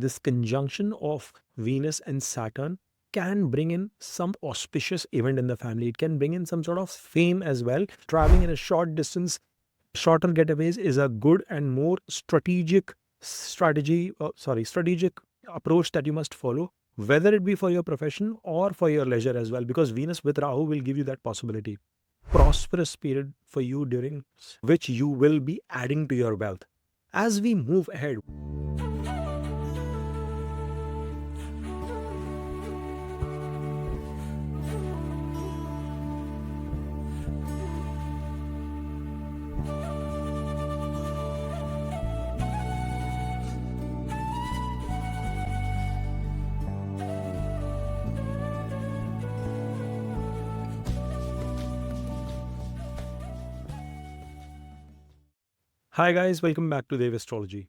this conjunction of Venus and Saturn can bring in some auspicious event in the family. It can bring in some sort of fame as well. Traveling in a short distance, shorter getaways is a good and more strategic strategic approach that you must follow, whether it be for your profession or for your leisure as well, because Venus with Rahu will give you that possibility. Prosperous period for you during which you will be adding to your wealth. As we move ahead, hi guys, welcome back to Dev Astrology.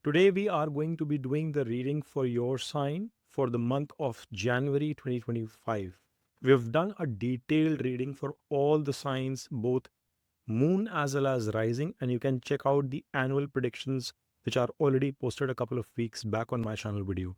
Today we are going to be doing the reading for your sign for the month of January 2025. We have done a detailed reading for all the signs, both moon as well as rising, and you can check out the annual predictions which are already posted a couple of weeks back on my channel video.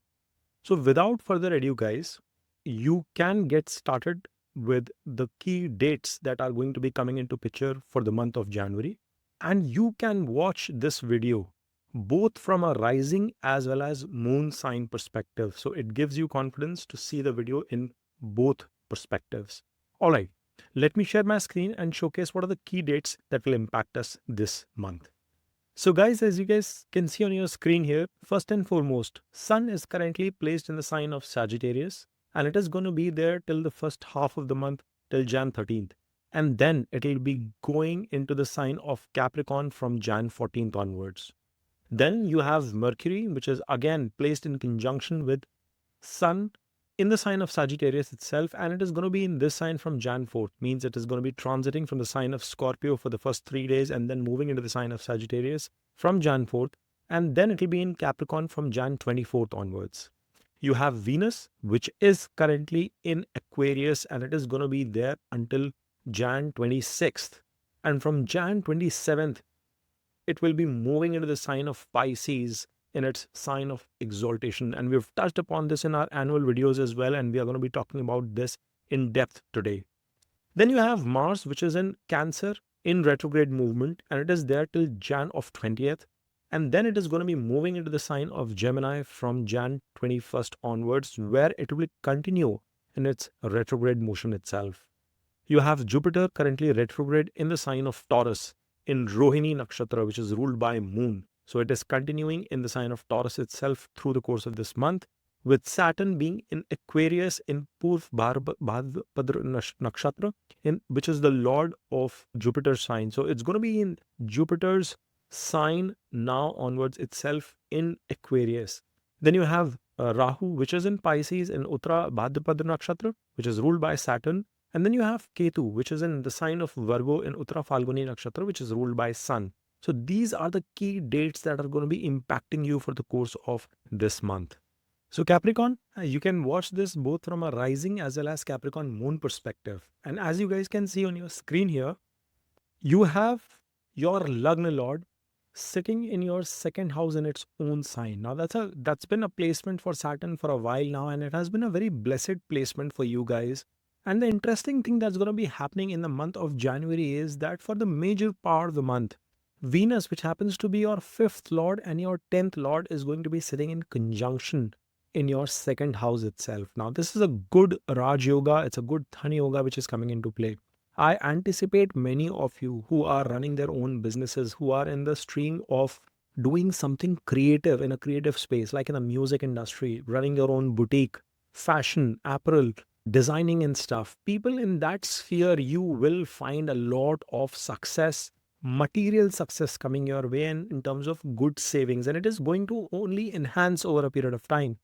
So without further ado guys, you can get started with the key dates that are going to be coming into picture for the month of January. And you can watch this video both from a rising as well as moon sign perspective. So it gives you confidence to see the video in both perspectives. All right, let me share my screen and showcase what are the key dates that will impact us this month. So guys, as you guys can see on your screen here, first and foremost, Sun is currently placed in the sign of Sagittarius, and it is going to be there till the first half of the month, till Jan 13th. And then it will be going into the sign of Capricorn from Jan 14th onwards. Then you have Mercury, which is again placed in conjunction with Sun in the sign of Sagittarius itself, and it is going to be in this sign from Jan 4th, means it is going to be transiting from the sign of Scorpio for the first 3 days and then moving into the sign of Sagittarius from Jan 4th, and then it will be in Capricorn from Jan 24th onwards. You have Venus, which is currently in Aquarius, and it is going to be there until Jan 26th, and from Jan 27th it will be moving into the sign of Pisces in its sign of exaltation, and we've touched upon this in our annual videos as well, and we are going to be talking about this in depth today. Then you have Mars, which is in Cancer in retrograde movement, and it is there till Jan of 20th, and then it is going to be moving into the sign of Gemini from Jan 21st onwards, where it will continue in its retrograde motion itself. You have Jupiter currently retrograde in the sign of Taurus in Rohini Nakshatra, which is ruled by Moon. So it is continuing in the sign of Taurus itself through the course of this month, with Saturn being in Aquarius in Purv Bhadrapada Nakshatra, which is the lord of Jupiter's sign. So it's going to be in Jupiter's sign now onwards itself in Aquarius. Then you have Rahu, which is in Pisces in Uttara Bhadrapada Nakshatra, which is ruled by Saturn. And then you have Ketu, which is in the sign of Virgo in Uttara Phalguni Nakshatra, which is ruled by Sun. So these are the key dates that are going to be impacting you for the course of this month. So Capricorn, you can watch this both from a rising as well as Capricorn moon perspective. And as you guys can see on your screen here, you have your Lagna Lord sitting in your second house in its own sign. Now that's been a placement for Saturn for a while now, and it has been a very blessed placement for you guys. And the interesting thing that's going to be happening in the month of January is that for the major part of the month, Venus, which happens to be your 5th lord and your 10th lord, is going to be sitting in conjunction in your second house itself. Now, this is a good Raj Yoga. It's a good Dhani Yoga which is coming into play. I anticipate many of you who are running their own businesses, who are in the stream of doing something creative in a creative space, like in the music industry, running your own boutique, fashion, apparel, designing and stuff. People in that sphere, you will find a lot of success, material success coming your way in terms of good savings, and it is going to only enhance over a period of time.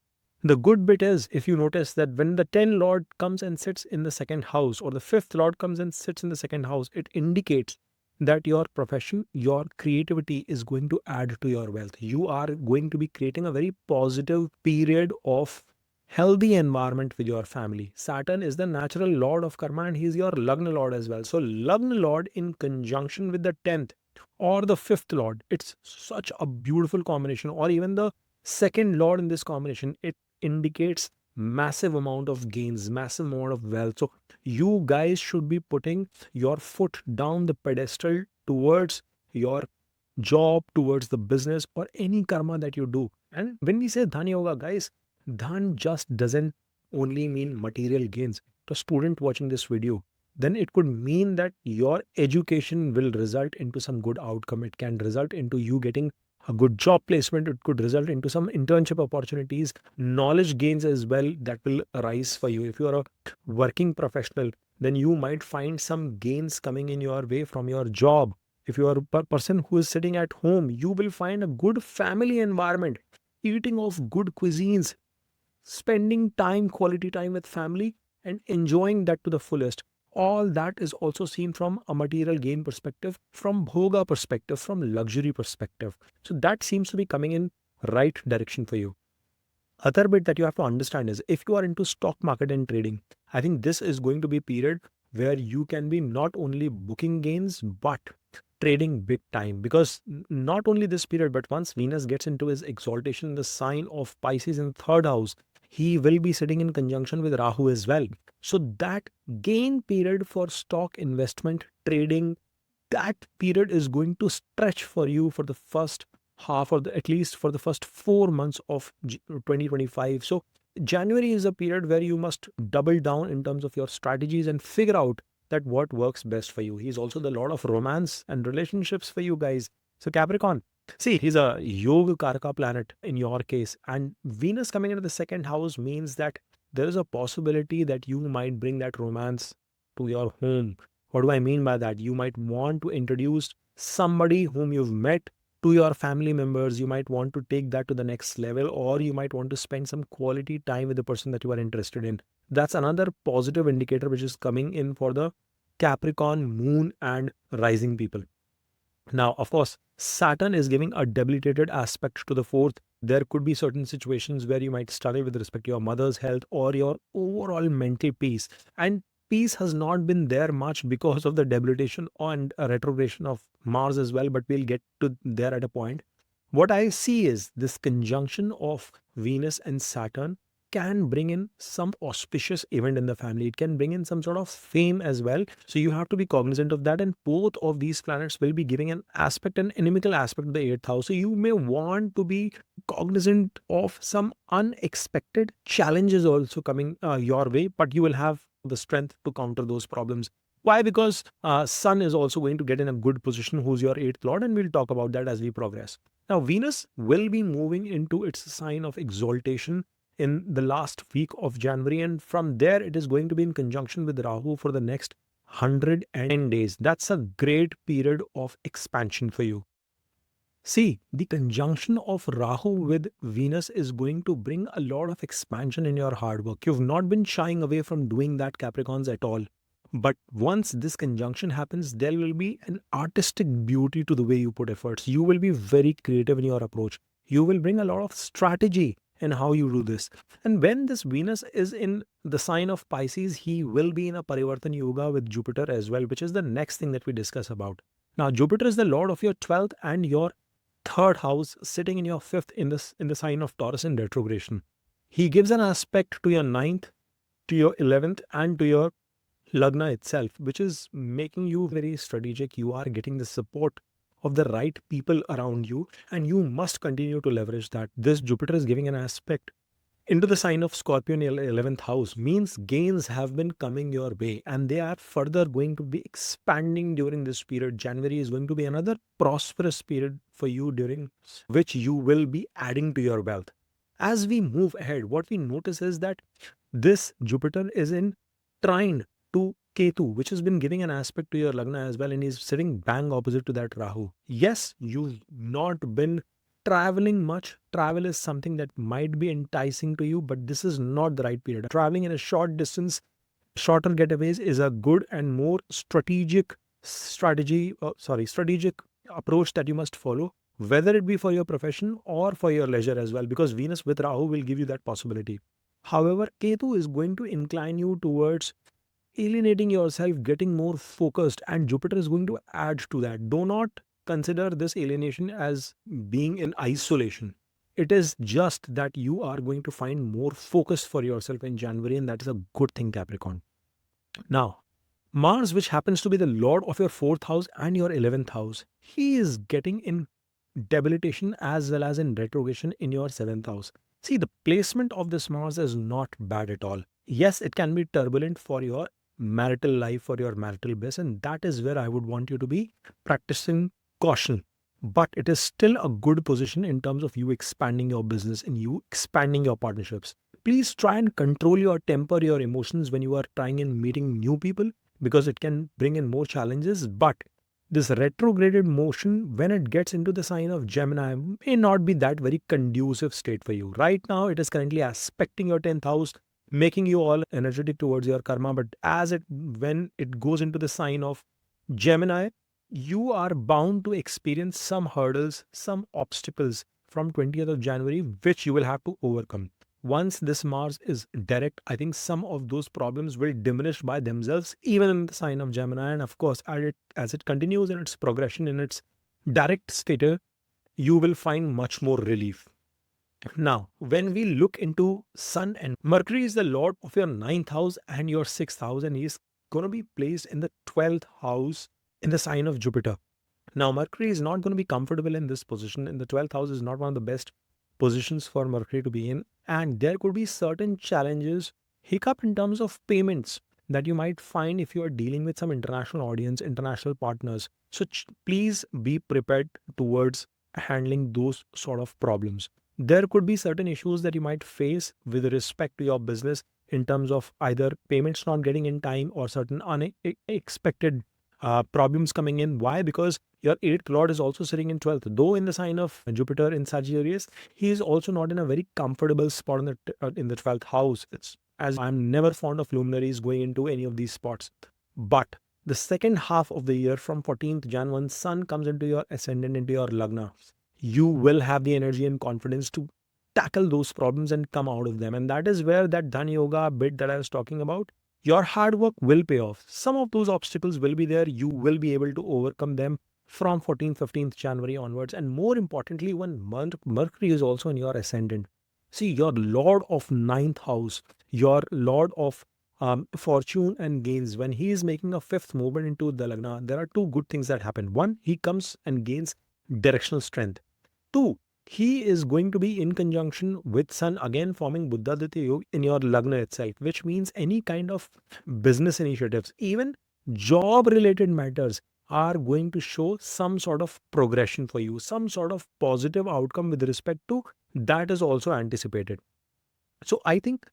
The good bit is, if you notice that when the 10 lord comes and sits in the second house, or the 5th lord comes and sits in the second house, it indicates that your profession, your creativity is going to add to your wealth. You are going to be creating a very positive period of healthy environment with your family. Saturn is the natural lord of karma, and he is your Lagna lord as well. So Lagna lord in conjunction with the 10th or the 5th lord, it's such a beautiful combination. Or even the Second lord in this combination, it indicates massive amount of gains, massive amount of wealth. So you guys should be putting your foot down the pedestal towards your job, towards the business, or any karma that you do. And when we say dhan yoga, guys, dhan just doesn't only mean material gains. To a student watching this video, then it could mean that your education will result into some good outcome. It can result into you getting a good job placement. It could result into some internship opportunities, knowledge gains as well that will arise for you. If you are a working professional, then you might find some gains coming in your way from your job. If you are a person who is sitting at home, you will find a good family environment, eating of good cuisines, spending time, quality time with family, and enjoying that to the fullest. All that is also seen from a material gain perspective, from bhoga perspective, from luxury perspective. So that seems to be coming in right direction for you. Other bit that you have to understand is if you are into stock market and trading, I think this is going to be a period where you can be not only booking gains but trading big time, because not only this period, but once Venus gets into his exaltation in the sign of Pisces in third house, he will be sitting in conjunction with Rahu as well. So that gain period for stock investment trading, that period is going to stretch for you for the first half, or at least for the first 4 months of 2025. So January is a period where you must double down in terms of your strategies and figure out that what works best for you. He's also the lord of romance and relationships for you guys. So Capricorn, see, he's a yoga karaka planet in your case, and Venus coming into the second house means that there is a possibility that you might bring that romance to your home. What do I mean by that? You might want to introduce somebody whom you've met to your family members. You might want to take that to the next level, or you might want to spend some quality time with the person that you are interested in. That's another positive indicator which is coming in for the Capricorn moon and rising people. Now, of course, Saturn is giving a debilitated aspect to the fourth. There could be certain situations where you might struggle with respect to your mother's health or your overall mental peace. And peace has not been there much because of the debilitation and retrogression of Mars as well, but we'll get to there at a point. What I see is this conjunction of Venus and Saturn can bring in some auspicious event in the family. It can bring in some sort of fame as well. So you have to be cognizant of that. And both of these planets will be giving an aspect, an inimical aspect of the eighth house. So you may want to be cognizant of some unexpected challenges also coming your way, but you will have the strength to counter those problems. Why? Because Sun is also going to get in a good position, who's your eighth lord, and we'll talk about that as we progress. Now, Venus will be moving into its sign of exaltation in the last week of January, and from there it is going to be in conjunction with Rahu for the next 110 days. That's a great period of expansion for you. See, the conjunction of Rahu with Venus is going to bring a lot of expansion in your hard work. You've not been shying away from doing that, Capricorns, at all. But once this conjunction happens, there will be an artistic beauty to the way you put efforts. You will be very creative in your approach. You will bring a lot of strategy in how you do this. And when this Venus is in the sign of Pisces, he will be in a Parivartan Yoga with Jupiter as well, which is the next thing that we discuss about. Now, Jupiter is the lord of your 12th and your third house, sitting in your fifth in the sign of Taurus in retrogression. He gives an aspect to your ninth, to your 11th, and to your Lagna itself, which is making you very strategic. You are getting the support of the right people around you, and you must continue to leverage that. This Jupiter is giving an aspect into the sign of Scorpio in your 11th house, means gains have been coming your way, and they are further going to be expanding during this period. January is going to be another prosperous period for you, during which you will be adding to your wealth. As we move ahead, what we notice is that this Jupiter is in trine to Ketu, which has been giving an aspect to your Lagna as well, and is sitting bang opposite to that Rahu. Yes, you've not been traveling much. Travel is something that might be enticing to you, but this is not the right period. Traveling in a short distance, shorter getaways is a good and more strategic strategic approach that you must follow, whether it be for your profession or for your leisure as well, because Venus with Rahu will give you that possibility. However, Ketu is going to incline you towards alienating yourself, getting more focused, and Jupiter is going to add to that. Do not consider this alienation as being in isolation. It is just that you are going to find more focus for yourself in January, and that is a good thing, Capricorn. Now, Mars, which happens to be the lord of your 4th house and your 11th house, he is getting in debilitation as well as in retrogression in your 7th house. See, the placement of this Mars is not bad at all. Yes, it can be turbulent for your marital life, for your marital bliss, and that is where I would want you to be practicing caution. But it is still a good position in terms of you expanding your business and you expanding your partnerships. Please try and control your temper, your emotions when you are trying and meeting new people, because it can bring in more challenges. But this retrograded motion, when it gets into the sign of Gemini, may not be that very conducive state for you. Right now, it is currently aspecting your 10th house, making you all energetic towards your karma. But when it goes into the sign of Gemini, you are bound to experience some hurdles, some obstacles from 20th of January, which you will have to overcome. Once this Mars is direct, I think some of those problems will diminish by themselves, even in the sign of Gemini. And of course, as it continues in its progression, in its direct state, you will find much more relief. Now, when we look into Sun, and Mercury is the lord of your 9th house and your 6th house, and he is going to be placed in the 12th house in the sign of Jupiter. Now, Mercury is not going to be comfortable in this position. In the 12th house is not one of the best positions for Mercury to be in. And there could be certain challenges, hiccup in terms of payments that you might find if you are dealing with some international audience, international partners. So please be prepared towards handling those sort of problems. There could be certain issues that you might face with respect to your business in terms of either payments not getting in time or certain unexpected problems coming in. Why? Because your 8th lord is also sitting in 12th. Though in the sign of Jupiter in Sagittarius, he is also not in a very comfortable spot in the 12th house. It's, as I'm never fond of luminaries going into any of these spots. But the second half of the year, from 14th Jan, when Sun comes into your ascendant, into your Lagna, you will have the energy and confidence to tackle those problems and come out of them. And that is where that Dhan Yoga bit that I was talking about, your hard work will pay off. Some of those obstacles will be there. You will be able to overcome them from 14th, 15th January onwards. And more importantly, when Mercury is also in your ascendant, see, your lord of 9th house, your lord of fortune and gains, when he is making a 5th movement into the Lagna, there are two good things that happen. One, he comes and gains directional strength. Two, he is going to be in conjunction with Sun, again forming Buddha Aditya Yoga in your Lagna itself, which means any kind of business initiatives, even job related matters, are going to show some sort of progression for you, some sort of positive outcome with respect to that is also anticipated. So I think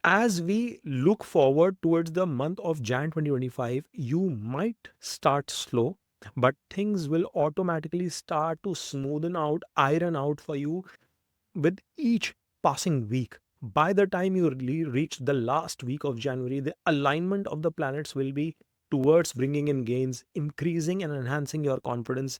as we look forward towards the month of Jan 2025, you might start slow, but things will automatically start to smoothen out, iron out for you with each passing week. By the time you reach the last week of January, the alignment of the planets will be towards bringing in gains, increasing and enhancing your confidence,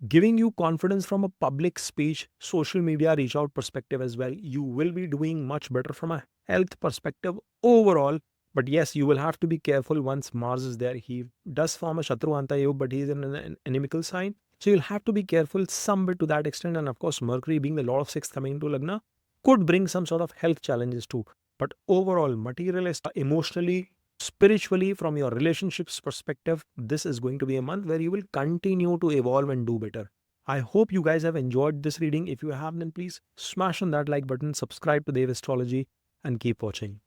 giving you confidence from a public speech, social media reach out perspective as well. You will be doing much better from a health perspective overall. But yes, you will have to be careful once Mars is there. He does form a Shatru Anta Yoga, but he is in an inimical sign. So you'll have to be careful some bit to that extent. And of course, Mercury being the Lord of 6th coming into Lagna could bring some sort of health challenges too. But overall, materialist, emotionally, spiritually, from your relationships perspective, this is going to be a month where you will continue to evolve and do better. I hope you guys have enjoyed this reading. If you have, then please smash on that like button, subscribe to Dev Astrology, and keep watching.